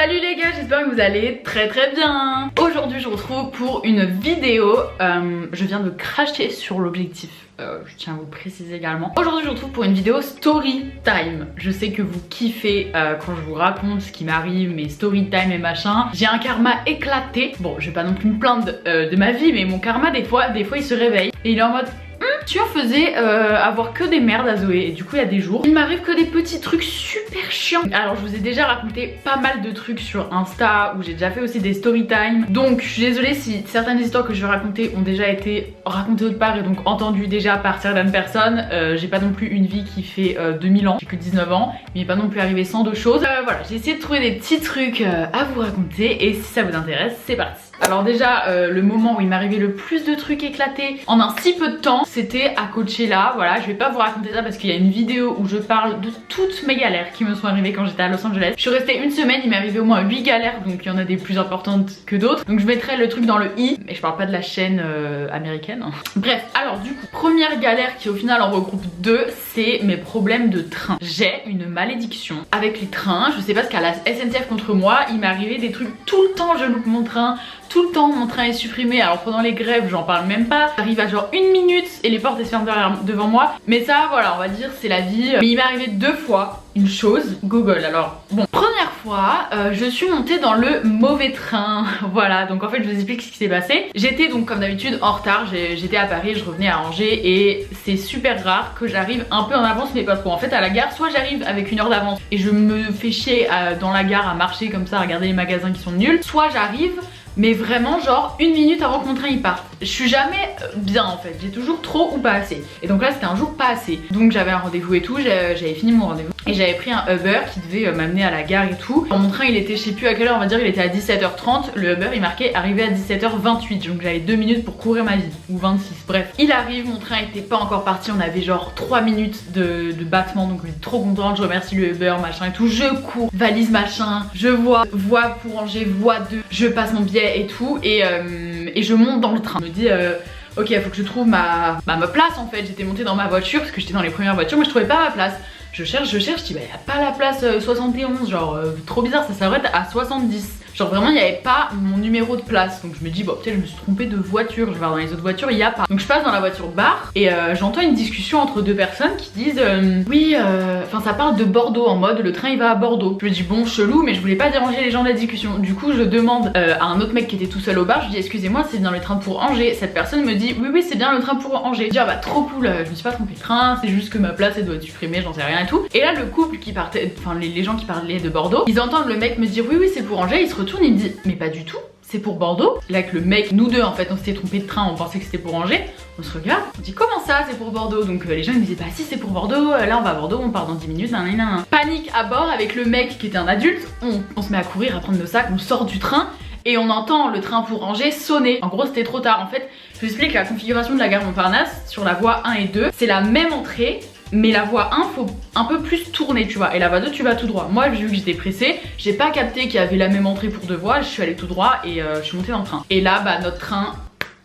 Salut les gars, j'espère que vous allez très bien. Aujourd'hui je vous retrouve pour une vidéo. Je viens de cracher sur l'objectif, je tiens à vous le préciser également. Aujourd'hui je vous retrouve pour une vidéo story time. Je sais que vous kiffez quand je vous raconte ce qui m'arrive, mes story time et machin. J'ai un karma éclaté. Bon, je vais pas non plus me plaindre de ma vie, mais mon karma des fois il se réveille et il est en mode tu en faisais avoir que des merdes à Zoé. Et du coup il y a des jours il m'arrive que des petits trucs super chiants. Alors je vous ai déjà raconté pas mal de trucs sur Insta, où j'ai déjà fait aussi des story time. Donc je suis désolée si certaines histoires que je vais raconter ont déjà été racontées autre part et donc entendues déjà par certaines personnes. J'ai pas non plus une vie qui fait 2000 ans, j'ai que 19 ans, mais il n'est pas non plus arrivé sans de choses. Voilà, j'ai essayé de trouver des petits trucs à vous raconter et si ça vous intéresse, c'est parti. Alors déjà le moment où il m'arrivait le plus de trucs éclatés en un si peu de temps, c'était à Coachella. Voilà, je vais pas vous raconter ça parce qu'il y a une vidéo où je parle de toutes mes galères qui me sont arrivées quand j'étais à Los Angeles. Je suis restée une semaine, il m'est arrivé au moins 8 galères, donc il y en a des plus importantes que d'autres. Donc je mettrai le truc dans le i, mais je parle pas de la chaîne américaine. Bref, alors du coup, première galère qui au final en regroupe deux, c'est mes problèmes de train. J'ai une malédiction avec les trains, je sais pas ce qu'a la SNCF contre moi, il m'est arrivé des trucs tout le temps, je loupe mon train. Tout le temps mon train est supprimé, alors pendant les grèves j'en parle même pas. J'arrive à genre 1 minute et les portes elles se ferment devant moi. Mais ça voilà, on va dire c'est la vie. Mais il m'est arrivé 2 fois une chose, Google. Alors bon, première fois je suis montée dans le mauvais train. Voilà, donc en fait je vous explique ce qui s'est passé. J'étais donc comme d'habitude en retard, j'étais à Paris, je revenais à Angers. Et c'est super rare que j'arrive un peu en avance mais pas trop. En fait à la gare, soit j'arrive avec 1 heure d'avance et je me fais chier dans la gare à marcher comme ça, à regarder les magasins qui sont nuls. Soit j'arrive mais vraiment genre 1 minute avant que mon train il parte. Je suis jamais bien en fait, j'ai toujours trop ou pas assez. Et donc là c'était un jour pas assez. Donc j'avais un rendez-vous et tout, j'avais fini mon rendez-vous. Et j'avais pris un Uber qui devait m'amener à la gare et tout. Mon train il était, je sais plus à quelle heure, on va dire il était à 17h30. Le Uber il marquait arrivé à 17h28. Donc j'avais 2 minutes pour courir ma vie. Ou 26, bref. Il arrive, mon train était pas encore parti, on avait genre 3 minutes de battement. Donc j'étais trop contente, je remercie le Uber machin et tout. Je cours, valise machin, je voie pour Angers, voie 2. Je passe mon billet et tout et je monte dans le train. Je me dis ok, il faut que je trouve ma place en fait. J'étais montée dans ma voiture parce que j'étais dans les premières voitures mais je trouvais pas ma place. Je cherche, je dis bah y a pas la place 71, genre trop bizarre, ça s'arrête à 70. Genre vraiment il n'y avait pas mon numéro de place. Donc je me dis bon peut-être je me suis trompée de voiture, je vais voir dans les autres voitures, il n'y a pas. Donc je passe dans la voiture bar et j'entends une discussion entre deux personnes qui disent oui, enfin ça parle de Bordeaux en mode le train il va à Bordeaux. Je me dis bon chelou mais je voulais pas déranger les gens de la discussion. Du coup je demande à un autre mec qui était tout seul au bar, je dis excusez-moi c'est bien le train pour Angers. Cette personne me dit oui c'est bien le train pour Angers. Je dis ah bah trop cool, je me suis pas trompée de train, c'est juste que ma place elle doit être supprimée, j'en sais rien et tout. Et là le couple qui partait, enfin les gens qui parlaient de Bordeaux, ils entendent le mec me dire oui c'est pour Angers, il se retourne, il me dit mais pas du tout, c'est pour Bordeaux. Là que le mec, nous deux en fait on s'était trompé de train, on pensait que c'était pour Angers. On se regarde, on dit comment ça c'est pour Bordeaux. Donc les gens ils me disaient bah si c'est pour Bordeaux, là on va à Bordeaux, on part dans 10 minutes, nanana. Panique à bord avec le mec qui était un adulte, on se met à courir, à prendre nos sacs, on sort du train et on entend le train pour Angers sonner. En gros c'était trop tard. En fait je vous explique la configuration de la gare Montparnasse sur la voie 1 et 2, c'est la même entrée. Mais la voie 1 faut un peu plus tourner tu vois, et la voie 2 tu vas tout droit. Moi vu que j'étais pressée, j'ai pas capté qu'il y avait la même entrée pour 2 voies, je suis allée tout droit et je suis montée dans le train. Et là bah notre train,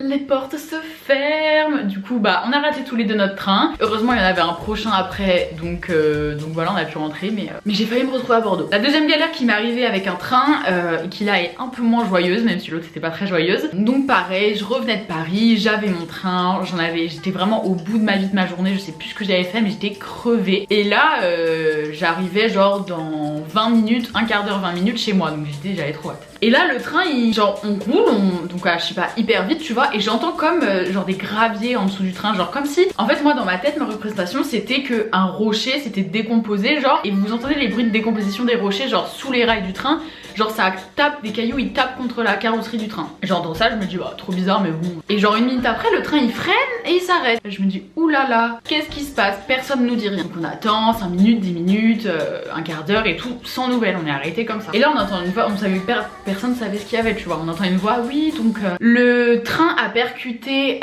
les portes se ferment. Du coup bah on a raté tous les deux notre train. Heureusement il y en avait un prochain après, donc voilà on a pu rentrer, mais j'ai failli me retrouver à Bordeaux. La deuxième galère qui m'est arrivée avec un train qui là est un peu moins joyeuse, même si l'autre était pas très joyeuse. Donc pareil, je revenais de Paris, j'avais mon train, j'étais vraiment au bout de ma vie, de ma journée, je sais plus ce que j'avais fait mais j'étais crevée. Et là j'arrivais genre dans 20 minutes, un quart d'heure, 20 minutes chez moi, donc j'avais trop hâte. Et là le train genre on roule, donc je sais pas hyper vite tu vois, et j'entends comme genre des graviers en dessous du train, genre comme si en fait moi dans ma tête ma représentation c'était que un rocher s'était décomposé genre, et vous entendez les bruits de décomposition des rochers genre sous les rails du train, genre ça tape, des cailloux ils tapent contre la carrosserie du train. J'entends ça, je me dis bah trop bizarre mais bon. Et genre 1 minute après le train il freine et il s'arrête. Je me dis oulala, qu'est-ce qui se passe, personne nous dit rien. Donc on attend 5 minutes, 10 minutes, un quart d'heure et tout, sans nouvelles, on est arrêté comme ça. Et là on entend une voix, on savait personne savait ce qu'il y avait tu vois, on entend une voix, oui donc le train a percuté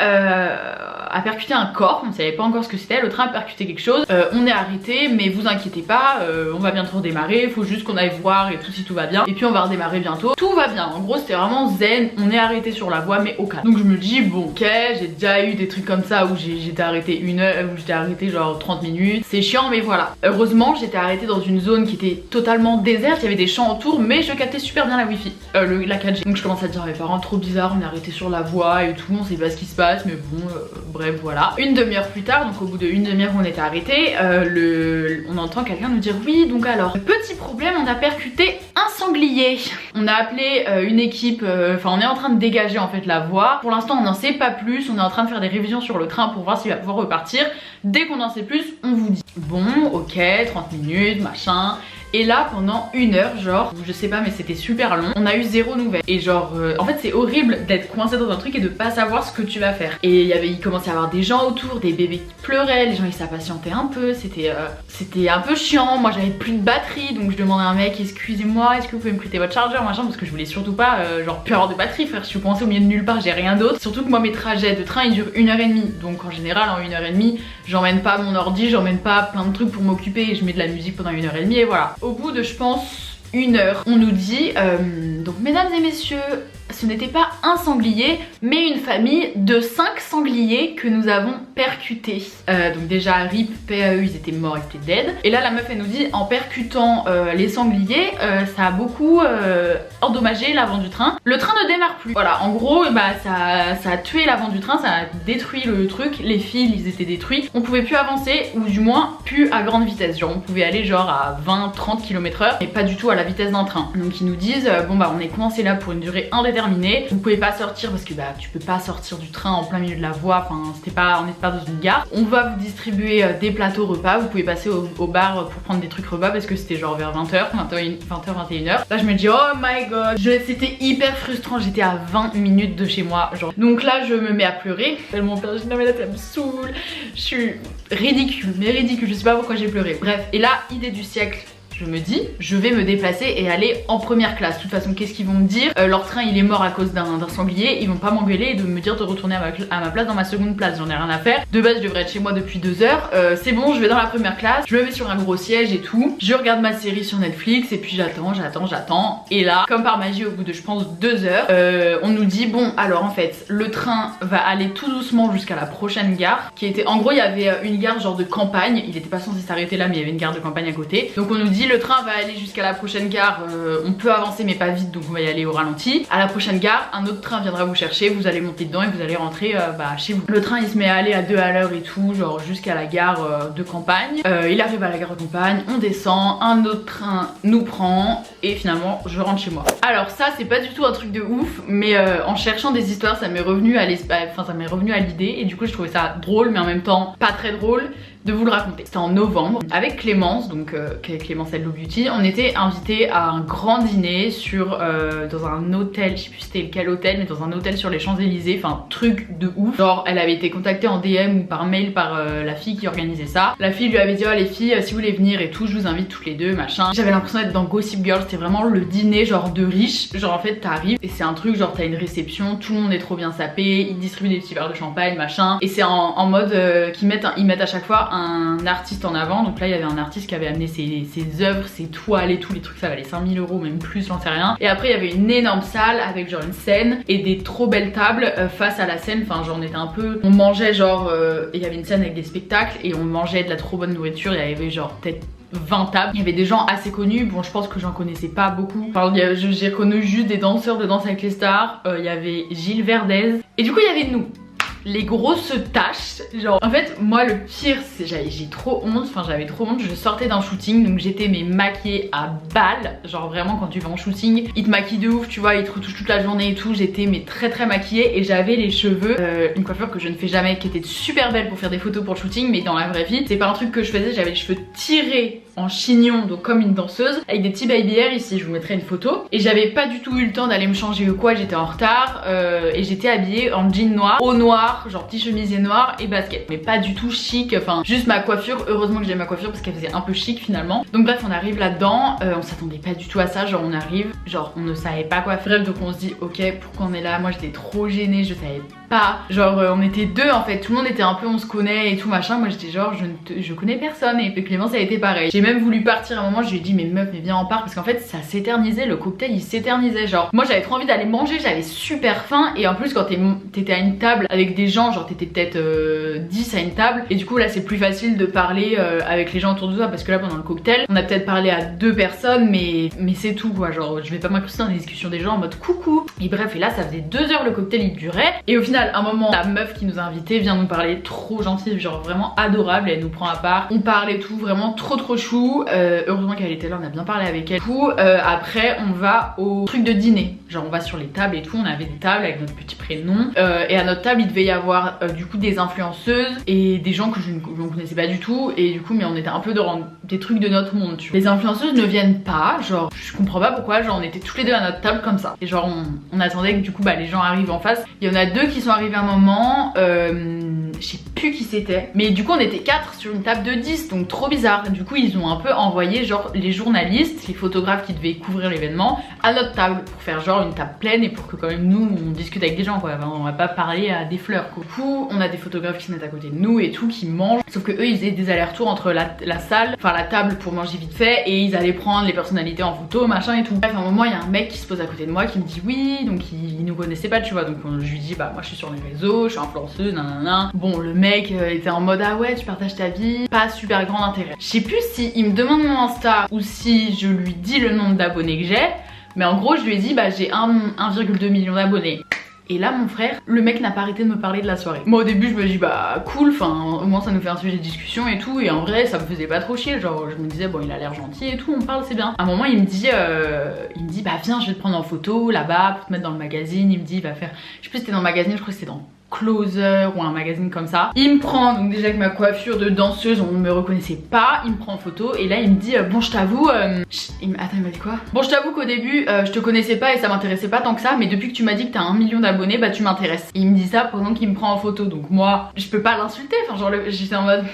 a percuté un corps, on savait pas encore ce que c'était, le train a percuté quelque chose, on est arrêté mais vous inquiétez pas, on va bientôt redémarrer, faut juste qu'on aille voir et tout si tout va bien, et puis on va redémarrer bientôt, tout va bien. En gros c'était vraiment zen, on est arrêté sur la voie mais au calme. Donc je me dis bon ok, j'ai déjà eu des trucs comme ça où j'étais arrêté une heure, où j'étais arrêté genre 30 minutes, c'est chiant mais voilà. Heureusement j'étais arrêtée dans une zone qui était totalement déserte, il y avait des champs autour mais je captais super bien la wifi, la 4G. Donc je commence à dire à mes parents trop bizarre, on est arrêté sur la voie et tout, on sait pas ce qui se passe mais bon bref voilà. Une demi-heure plus tard, donc au bout d'une demi-heure on était arrêté, on entend quelqu'un nous dire oui donc alors petit problème, on a percuté un sanglier. On a appelé une équipe, enfin on est en train de dégager en fait la voie. Pour l'instant on n'en sait pas plus, on est en train de faire des révisions sur le train pour voir s'il va pouvoir repartir. Dès qu'on en sait plus, on vous dit. Bon ok, 30 minutes, machin. Et là pendant une heure genre, je sais pas mais c'était super long, on a eu zéro nouvelle. Et genre en fait c'est horrible d'être coincé dans un truc et de pas savoir ce que tu vas faire. Et il commençait à y avoir des gens autour, des bébés qui pleuraient, les gens ils s'impatientaient un peu, c'était un peu chiant. Moi j'avais plus de batterie donc je demandais à un mec excusez-moi est-ce que vous pouvez me prêter votre chargeur machin, parce que je voulais surtout pas genre plus avoir de batterie frère, je suis coincée au milieu de nulle part, j'ai rien d'autre. Surtout que moi mes trajets de train ils durent 1h30, donc en général en 1h30 j'emmène pas mon ordi, j'emmène pas plein de trucs pour m'occuper et je mets de la musique pendant 1h30 et voilà. Au bout de je pense une heure, on nous dit donc mesdames et messieurs, ce n'était pas un sanglier mais une famille de 5 sangliers que nous avons percutés. Donc déjà RIP, PAE, ils étaient morts, ils étaient dead. Et là la meuf elle nous dit en percutant les sangliers ça a beaucoup endommagé l'avant du train. Le train ne démarre plus. Voilà, en gros bah ça a tué l'avant du train, ça a détruit le truc, les fils ils étaient détruits. On pouvait plus avancer ou du moins plus à grande vitesse. Genre on pouvait aller genre à 20-30 km/h mais pas du tout à la vitesse d'un train. Donc ils nous disent bon bah on est coincé là pour une durée indéterminée. Vous pouvez pas sortir parce que bah tu peux pas sortir du train en plein milieu de la voie, enfin on n'était pas dans une gare. On va vous distribuer des plateaux repas, vous pouvez passer au bar pour prendre des trucs repas parce que c'était genre vers 20h, 21h. Là je me dis oh my god, c'était hyper frustrant, j'étais à 20 minutes de chez moi genre. Donc là je me mets à pleurer, tellement peur, non mais là ça me saoule, je suis ridicule, je sais pas pourquoi j'ai pleuré. Bref, et là idée du siècle. Je me dis, je vais me déplacer et aller en première classe. De toute façon, qu'est-ce qu'ils vont me dire? Leur train il est mort à cause d'un sanglier, ils vont pas m'engueuler et de me dire de retourner à ma place dans ma seconde place, j'en ai rien à faire. De base je devrais être chez moi depuis 2 heures, c'est bon, je vais dans la première classe, je me mets sur un gros siège et tout, je regarde ma série sur Netflix et puis j'attends. Et là, comme par magie, au bout de je pense 2 heures, on nous dit bon alors en fait le train va aller tout doucement jusqu'à la prochaine gare qui était, en gros il y avait une gare genre de campagne, il était pas censé s'arrêter là mais il y avait une gare de campagne à côté. Donc on nous dit le train va aller jusqu'à la prochaine gare, on peut avancer mais pas vite donc on va y aller au ralenti. À la prochaine gare, un autre train viendra vous chercher, vous allez monter dedans et vous allez rentrer chez vous. Le train il se met à aller à 2 à l'heure et tout, genre jusqu'à la gare de campagne. Il arrive à la gare de campagne, on descend, un autre train nous prend et finalement je rentre chez moi. Alors ça c'est pas du tout un truc de ouf mais en cherchant des histoires ça m'est revenu à l'idée et du coup je trouvais ça drôle mais en même temps pas très drôle de vous le raconter. C'était en novembre avec Clémence, donc Clémence Hello Beauty. On était invité à un grand dîner dans un hôtel, je sais plus c'était quel hôtel, mais dans un hôtel sur les Champs-Élysées, enfin truc de ouf. Genre elle avait été contactée en DM ou par mail par la fille qui organisait ça. La fille lui avait dit oh les filles si vous voulez venir et tout, je vous invite toutes les deux machin. J'avais l'impression d'être dans Gossip Girl, c'était vraiment le dîner genre de riches. Genre en fait t'arrives et c'est un truc genre t'as une réception, tout le monde est trop bien sapé, ils distribuent des petits verres de champagne machin. Et c'est en mode ils mettent à chaque fois un artiste en avant. Donc là il y avait un artiste qui avait amené ses œuvres, ses toiles et tout, les trucs ça valait 5000 €, même plus, j'en sais rien. Et après il y avait une énorme salle avec genre une scène et des trop belles tables face à la scène. Enfin genre on était un peu, on mangeait genre il y avait une scène avec des spectacles et on mangeait de la trop bonne nourriture. Il y avait genre peut-être 20 tables. Il y avait des gens assez connus, bon je pense que j'en connaissais pas beaucoup. Enfin, j'ai reconnu juste des danseurs de Danse avec les stars. Il y avait Gilles Verdez et du coup il y avait nous. Les grosses taches, genre en fait moi le pire c'est j'ai trop honte, enfin j'avais trop honte, je sortais d'un shooting donc j'étais maquillée à balle, genre vraiment quand tu vas en shooting ils te maquillent de ouf tu vois, ils te retouchent toute la journée et tout, j'étais très maquillée et j'avais les cheveux, une coiffure que je ne fais jamais qui était super belle pour faire des photos pour le shooting mais dans la vraie vie c'est pas un truc que je faisais, j'avais les cheveux tirés en chignon donc comme une danseuse avec des petits baby hair ici, je vous mettrai une photo et j'avais pas du tout eu le temps d'aller me changer ou quoi, j'étais en retard et j'étais habillée en jean noir, haut noir, genre petit chemisier noir et basket mais pas du tout chic, enfin juste ma coiffure, heureusement que j'ai ma coiffure parce qu'elle faisait un peu chic finalement. Donc bref on arrive là-dedans, on s'attendait pas du tout à ça, genre on arrive, genre on ne savait pas quoi faire, bref donc on se dit ok pourquoi on est là, moi j'étais trop gênée, je savais pas. Genre on était deux en fait, tout le monde était un peu on se connaît et tout machin. Moi j'étais genre je connais personne. Et puis Clément ça a été pareil. J'ai même voulu partir à un moment, je lui ai dit mais meuf mais viens en part, parce qu'en fait ça s'éternisait, le cocktail il s'éternisait. Genre moi j'avais trop envie d'aller manger, j'avais super faim. Et en plus quand t'étais à une table avec des gens, genre t'étais peut-être 10 à une table, et du coup là c'est plus facile de parler avec les gens autour de toi, parce que là pendant le cocktail on a peut-être parlé à 2 personnes mais c'est tout quoi. Genre je vais pas m'incruster dans les discussions des gens en mode coucou. Et bref, et là ça faisait 2 heures le cocktail il durait, et au final à un moment la meuf qui nous a invités vient nous parler, trop gentille, genre vraiment adorable, elle nous prend à part, on parle et tout, vraiment trop chou. Heureusement qu'elle était là, on a bien parlé avec elle. Du coup après on va au truc de dîner, genre on va sur les tables et tout, on avait des tables avec notre petit prénom, et à notre table il devait y avoir du coup des influenceuses et des gens que je ne connaissais pas du tout, et du coup mais on était un peu dans des trucs de notre monde, tu vois. Les influenceuses ne viennent pas, genre je comprends pas pourquoi, genre on était tous les deux à notre table comme ça, et genre on attendait que du coup bah les gens arrivent en face. Il y en a 2 qui sont arrivés à un moment, je sais plus qui c'était, mais du coup on était 4 sur une table de 10, donc trop bizarre. Du coup ils ont un peu envoyé genre les journalistes, les photographes qui devaient couvrir l'événement à notre table pour faire genre une table pleine, et pour que quand même nous on discute avec des gens quoi. Enfin, on va pas parler à des fleurs quoi. Du coup on a des photographes qui se mettent à côté de nous et tout, qui mangent, sauf que eux ils faisaient des allers-retours entre la salle, enfin la table pour manger vite fait, et ils allaient prendre les personnalités en photo machin et tout. Bref à un moment il y a un mec qui se pose à côté de moi qui me dit oui, donc il nous connaissait pas tu vois, donc je lui dis bah moi je suis sur les réseaux, je suis influenceuse nanana. Bon le mec était en mode ah ouais tu partages ta vie, pas super grand intérêt. Je sais plus si il me demande mon Insta ou si je lui dis le nombre d'abonnés que j'ai, mais en gros je lui ai dit bah j'ai 1,2 million d'abonnés. Et là mon frère, le mec n'a pas arrêté de me parler de la soirée. Moi au début je me dis bah cool, enfin au moins ça nous fait un sujet de discussion et tout, et en vrai ça me faisait pas trop chier, genre je me disais bon il a l'air gentil et tout, on parle c'est bien. À un moment il me dit bah viens je vais te prendre en photo là-bas pour te mettre dans le magazine. Il me dit il va faire, je sais plus si c'était dans le magazine, je crois que c'était dans Closer ou un magazine comme ça. Il me prend, donc déjà avec ma coiffure de danseuse on ne me reconnaissait pas, il me prend en photo et là il me dit bon je t'avoue attends il m'a dit quoi, bon je t'avoue qu'au début je te connaissais pas et ça m'intéressait pas tant que ça, mais depuis que tu m'as dit que t'as 1 million d'abonnés bah tu m'intéresses. Il me dit ça pendant qu'il me prend en photo, donc moi je peux pas l'insulter, enfin genre j'étais en mode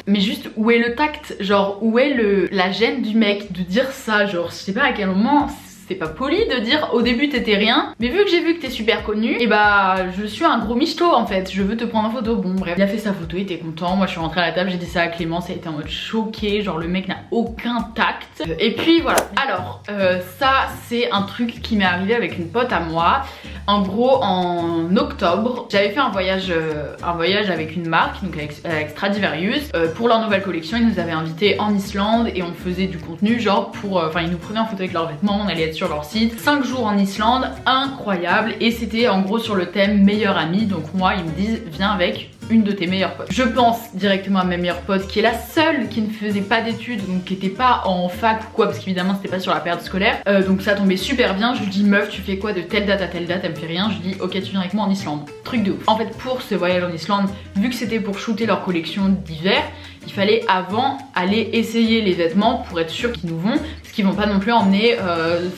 mais juste où est le tact, genre où est la gêne du mec de dire ça, genre je sais pas à quel moment c'est pas poli de dire au début t'étais rien, mais vu que j'ai vu que t'es super connu, et bah je suis un gros michto en fait, je veux te prendre en photo. Bon bref, il a fait sa photo, il était content, moi je suis rentrée à la table, j'ai dit ça à Clément, ça a été en mode choqué, genre le mec n'a aucun tact. Et puis voilà, alors ça c'est un truc qui m'est arrivé avec une pote à moi. En gros en octobre, j'avais fait un voyage avec une marque, donc avec Stradivarius, pour leur nouvelle collection. Ils nous avaient invités en Islande et on faisait du contenu genre pour, enfin ils nous prenaient en photo avec leurs vêtements, on allait être sur leur site. 5 jours en Islande, incroyable, et c'était en gros sur le thème meilleur ami. Donc moi ils me disent viens avec une de tes meilleures potes. Je pense directement à ma meilleure pote qui est la seule qui ne faisait pas d'études, donc qui était pas en fac ou quoi, parce qu'évidemment c'était pas sur la période scolaire, donc ça tombait super bien. Je lui dis meuf tu fais quoi de telle date à telle date, elle me fait rien, je lui dis ok tu viens avec moi en Islande. Truc de ouf. En fait pour ce voyage en Islande, vu que c'était pour shooter leur collection d'hiver, il fallait avant aller essayer les vêtements pour être sûr qu'ils nous vont, parce qu'ils vont pas non plus emmener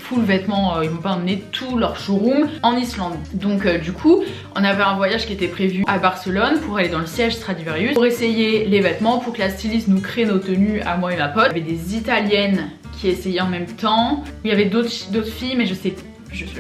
full vêtements, ils vont pas emmener tout leur showroom en Islande. Donc du coup on avait un voyage qui était prévu à Barcelone pour aller dans le siège Stradivarius pour essayer les vêtements, pour que la styliste nous crée nos tenues à moi et ma pote. Il y avait des italiennes qui essayaient en même temps, il y avait d'autres filles mais je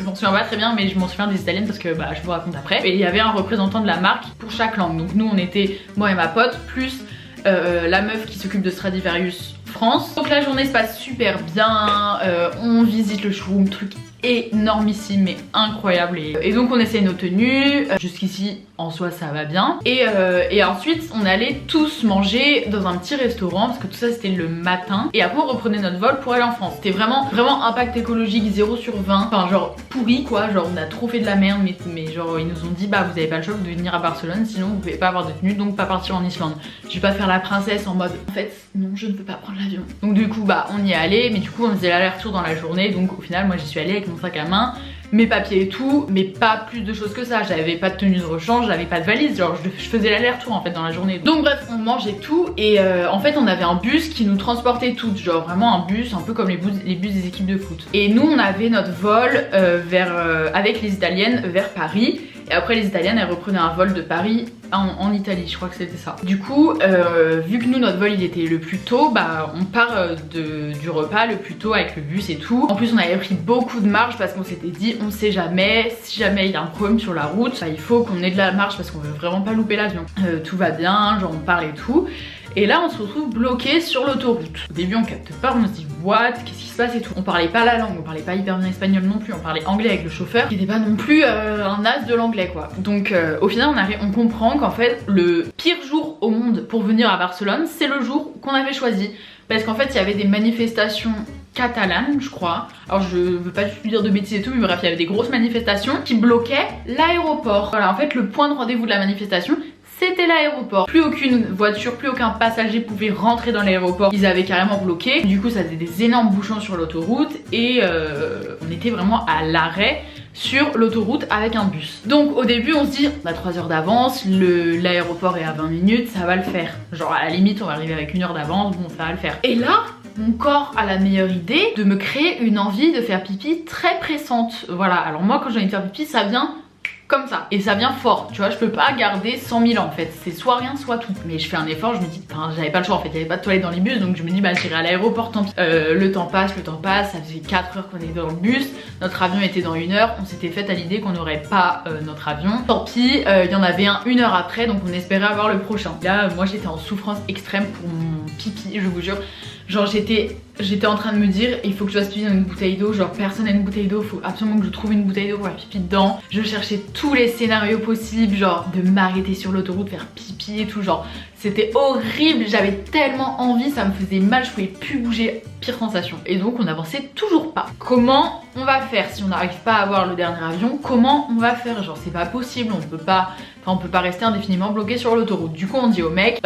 m'en souviens pas très bien, mais je m'en souviens des italiennes parce que bah je vous raconte après. Et il y avait un représentant de la marque pour chaque langue, donc nous on était moi et ma pote plus la meuf qui s'occupe de Stradivarius France. Donc la journée se passe super bien, on visite le showroom, truc énormissime mais incroyable, et donc on essaye nos tenues, jusqu'ici en soi ça va bien, et ensuite on allait tous manger dans un petit restaurant parce que tout ça c'était le matin, et après on reprenait notre vol pour aller en France. C'était vraiment impact écologique 0 sur 20, enfin genre pourri quoi, genre on a trop fait de la merde, mais genre ils nous ont dit bah vous avez pas le choix, vous devez venir à Barcelone sinon vous pouvez pas avoir de tenue, donc pas partir en Islande. Je vais pas faire la princesse en mode en fait non je ne peux pas prendre l'avion. Donc du coup bah on y est allé, mais du coup on faisait l'aller-retour dans la journée, donc au final moi j'y suis allée avec mon sac à main, mes papiers et tout, mais pas plus de choses que ça. J'avais pas de tenue de rechange, j'avais pas de valise, genre je faisais l'aller-retour en fait dans la journée. Donc bref on mangeait tout, et en fait on avait un bus qui nous transportait toutes, genre vraiment un bus un peu comme les bus des équipes de foot. Et nous on avait notre vol avec les italiennes vers Paris. et après les Italiennes elles reprenaient un vol de Paris en Italie, je crois que c'était ça. Du coup vu que nous notre vol il était le plus tôt, bah on part du repas le plus tôt avec le bus et tout. En plus on avait pris beaucoup de marge parce qu'on s'était dit on sait jamais, si jamais il y a un problème sur la route, bah, il faut qu'on ait de la marge parce qu'on veut vraiment pas louper l'avion. Tout va bien, genre on parle et tout. Et là on se retrouve bloqué sur l'autoroute. Au début on capte pas, on se dit what, qu'est-ce qui se passe et tout. On parlait pas la langue, on parlait pas hyper bien espagnol non plus, on parlait anglais avec le chauffeur qui était pas non plus un as de l'anglais quoi. Donc au final on comprend qu'en fait le pire jour au monde pour venir à Barcelone c'est le jour qu'on avait choisi. Parce qu'en fait il y avait des manifestations catalanes je crois. Alors je veux pas juste dire de bêtises et tout, mais bref il y avait des grosses manifestations qui bloquaient l'aéroport. Voilà en fait le point de rendez-vous de la manifestation c'était l'aéroport. Plus aucune voiture, plus aucun passager pouvait rentrer dans l'aéroport. Ils avaient carrément bloqué. Du coup ça faisait des énormes bouchons sur l'autoroute et on était vraiment à l'arrêt sur l'autoroute avec un bus. Donc au début on se dit on a 3 heures d'avance, l'aéroport est à 20 minutes, ça va le faire. Genre à la limite on va arriver avec 1 heure d'avance, bon ça va le faire. Et là mon corps a la meilleure idée de me créer une envie de faire pipi très pressante. Voilà, alors moi quand j'ai envie de faire pipi ça vient comme ça et ça vient fort, tu vois, je peux pas garder 100 000 ans en fait, c'est soit rien soit tout. Mais je fais un effort, je me dis, enfin j'avais pas le choix en fait, il y avait pas de toilette dans les bus donc je me dis bah j'irai à l'aéroport tant pis. Le temps passe, ça faisait 4 heures qu'on était dans le bus, notre avion était dans 1 heure, on s'était fait à l'idée qu'on n'aurait pas notre avion. Tant pis, il y en avait un 1 heure après donc on espérait avoir le prochain. Là moi j'étais en souffrance extrême pour mon pipi, je vous jure. Genre j'étais en train de me dire il faut que je fasse pipi dans une bouteille d'eau, genre personne n'a une bouteille d'eau, faut absolument que je trouve une bouteille d'eau pour faire pipi dedans. Je cherchais tous les scénarios possibles, genre de m'arrêter sur l'autoroute, faire pipi et tout, genre c'était horrible, j'avais tellement envie, ça me faisait mal, je pouvais plus bouger, pire sensation. Et donc on avançait toujours pas. Comment on va faire si on n'arrive pas à avoir le dernier avion? Comment on va faire? Genre c'est pas possible, on peut pas rester indéfiniment bloqué sur l'autoroute. Du coup on dit au mec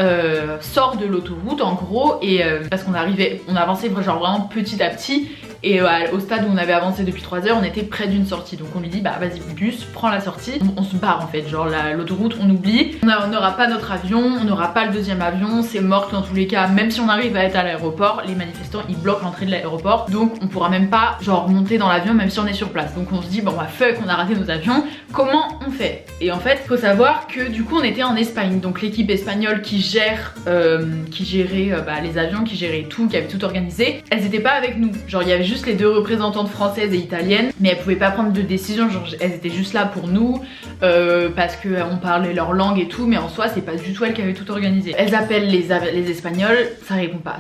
sors de l'autoroute en gros et parce qu'on avançait genre vraiment petit à petit et au stade où on avait avancé depuis 3 heures on était près d'une sortie. Donc on lui dit bah vas-y bus, prends la sortie, on se barre en fait, genre l'autoroute on oublie, on n'aura pas notre avion, on n'aura pas le deuxième avion, c'est mort dans tous les cas, même si on arrive à être à l'aéroport, les manifestants ils bloquent l'entrée de l'aéroport donc on pourra même pas genre monter dans l'avion même si on est sur place. Donc on se dit bon bah fuck, on a raté nos avions, comment on fait? Et en fait faut savoir que du coup on était en Espagne, donc l'équipe espagnole qui gérait les avions, qui gérait tout, qui avait tout organisé, elles étaient pas avec nous, genre il y avait juste les 2 représentantes françaises et italiennes mais elles pouvaient pas prendre de décision, genre elles étaient juste là pour nous parce qu'on parlait leur langue et tout, mais en soi c'est pas du tout elles qui avaient tout organisé. Elles appellent les espagnols, ça répond pas,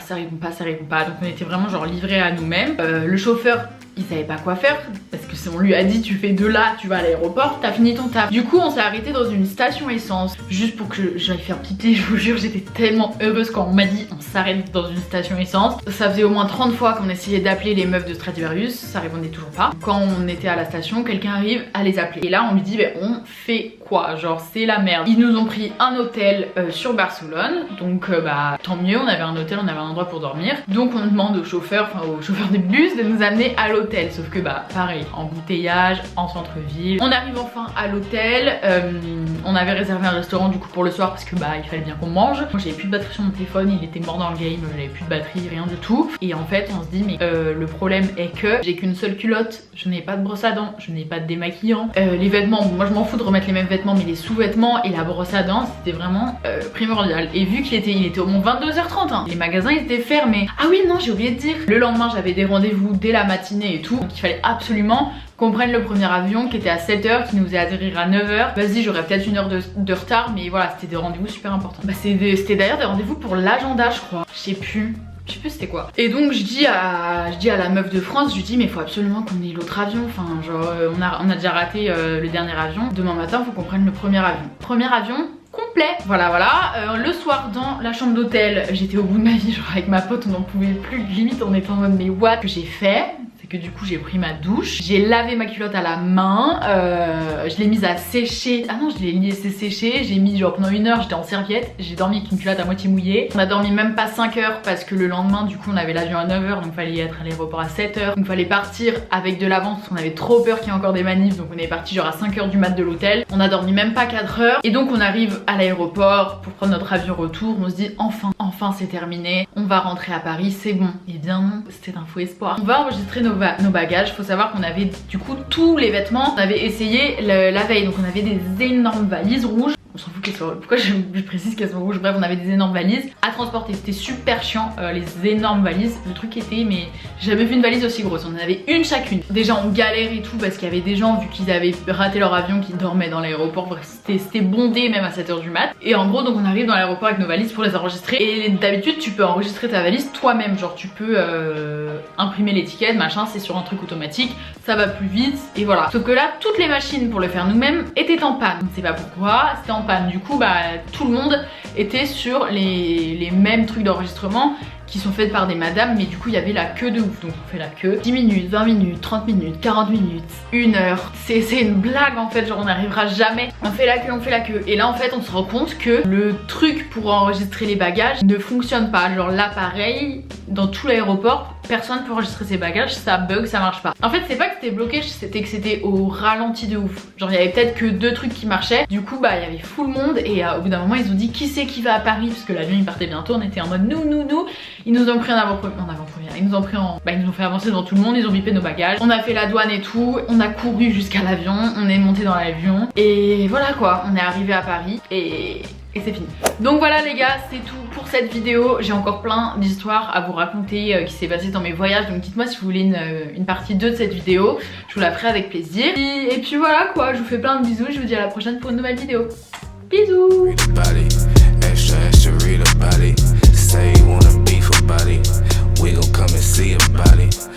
donc on était vraiment genre livrés à nous-mêmes. Le chauffeur il savait pas quoi faire parce que si on lui a dit tu fais de là, tu vas à l'aéroport, t'as fini ton taf. Du coup on s'est arrêté dans une station essence juste pour que j'aille faire pipi. Je vous jure j'étais tellement heureuse quand on m'a dit on s'arrête dans une station essence. Ça faisait au moins 30 fois qu'on essayait d'appeler les meufs de Stradivarius, ça répondait toujours pas. Quand on était à la station quelqu'un arrive à les appeler et là on lui dit on fait quoi, genre c'est la merde. Ils nous ont pris un hôtel sur Barcelone donc bah tant mieux, on avait un hôtel, on avait un endroit pour dormir. Donc on demande au chauffeur des bus de nous amener à l'hôtel. Sauf que bah pareil, embouteillage, en centre-ville. On arrive enfin à l'hôtel, on avait réservé un restaurant du coup pour le soir parce que bah il fallait bien qu'on mange. Moi j'avais plus de batterie sur mon téléphone, il était mort dans le game, j'avais plus de batterie, rien du tout. Et en fait on se dit mais le problème est que j'ai qu'une seule culotte, je n'ai pas de brosse à dents, je n'ai pas de démaquillant. Les vêtements, bon, moi je m'en fous de remettre les mêmes vêtements mais les sous-vêtements et la brosse à dents c'était vraiment primordial. Et vu qu'il était au moins 22h30 hein, les magasins ils étaient fermés. Ah oui non j'ai oublié de dire, le lendemain j'avais des rendez-vous dès la matinée et tout, donc il fallait absolument qu'on prenne le premier avion qui était à 7h, qui nous faisait atterrir à 9h. Vas-y j'aurais peut-être 1 heure de retard mais voilà c'était des rendez-vous super importants. Bah c'était d'ailleurs des rendez-vous pour l'agenda je crois, je sais plus c'était quoi. Et donc je dis à la meuf de France, je lui dis mais il faut absolument qu'on ait l'autre avion, enfin genre on a déjà raté le dernier avion, demain matin faut qu'on prenne le premier avion. Premier avion complet, voilà. Le soir dans la chambre d'hôtel j'étais au bout de ma vie, genre avec ma pote on n'en pouvait plus, limite on était en mode mais what que j'ai fait, c'est que du coup j'ai pris ma douche, j'ai lavé ma culotte à la main, je l'ai mise à sécher, ah non je l'ai laissé sécher, j'ai mis genre pendant 1 heure, j'étais en serviette, j'ai dormi avec une culotte à moitié mouillée. On a dormi même pas 5 heures parce que le lendemain du coup on avait l'avion à 9h donc fallait être à l'aéroport à 7h, donc fallait partir avec de l'avance parce qu'on avait trop peur qu'il y ait encore des manifs, donc on est parti genre à 5h du mat de l'hôtel. On a dormi même pas 4 heures et donc on arrive à l'aéroport pour prendre notre avion retour, on se dit enfin c'est terminé, on va rentrer à Paris, c'est bon. Et bien non, c'était un faux espoir. On va enregistrer nos nos bagages. Faut savoir qu'on avait du coup tous les vêtements, on avait essayé la veille, donc on avait des énormes valises rouges. On s'en fout qu'elles soient... Pourquoi je précise qu'elles sont rouges? Bref, on avait des énormes valises à transporter. C'était super chiant, les énormes valises. Le truc était, mais j'ai jamais vu une valise aussi grosse. On en avait une chacune. Déjà on galère et tout parce qu'il y avait des gens, vu qu'ils avaient raté leur avion, qui dormaient dans l'aéroport. Bref, c'était bondé même à 7h du mat. Et en gros, donc on arrive dans l'aéroport avec nos valises pour les enregistrer. Et d'habitude tu peux enregistrer ta valise toi-même. Genre tu peux imprimer l'étiquette, machin, c'est sur un truc automatique. Ça va plus vite et voilà. Sauf que là, toutes les machines pour le faire nous-mêmes étaient en panne. On ne sait pas pourquoi, c'était en panne. Du coup, bah tout le monde était sur les mêmes trucs d'enregistrement qui sont faites par des madames, mais du coup il y avait la queue de ouf. Donc on fait la queue 10 minutes, 20 minutes, 30 minutes, 40 minutes, 1 heure. C'est une blague en fait, genre on n'arrivera jamais. On fait la queue, on fait la queue. Et là en fait on se rend compte que le truc pour enregistrer les bagages ne fonctionne pas. Genre l'appareil dans tout l'aéroport, personne peut enregistrer ses bagages, ça bug, ça marche pas. En fait c'est pas que c'était bloqué, c'était que c'était au ralenti de ouf. Genre il y avait peut-être que 2 trucs qui marchaient. Du coup bah il y avait full monde et au bout d'un moment ils ont dit qui c'est qui va à Paris, parce que l'avion il partait bientôt. On était en mode nous. Ils nous ont pris en avant-première, ils nous ont pris en... Bah ils nous ont fait avancer devant tout le monde, ils ont bipé nos bagages. On a fait la douane et tout, on a couru jusqu'à l'avion, on est monté dans l'avion. Et voilà quoi, on est arrivé à Paris et c'est fini. Donc voilà les gars, c'est tout pour cette vidéo. J'ai encore plein d'histoires à vous raconter qui s'est passé dans mes voyages. Donc dites-moi si vous voulez une partie 2 de cette vidéo. Je vous la ferai avec plaisir. Et puis voilà quoi, je vous fais plein de bisous. Je vous dis à la prochaine pour une nouvelle vidéo. Bisous. Say you wanna beef about it, we gon' come and see about it.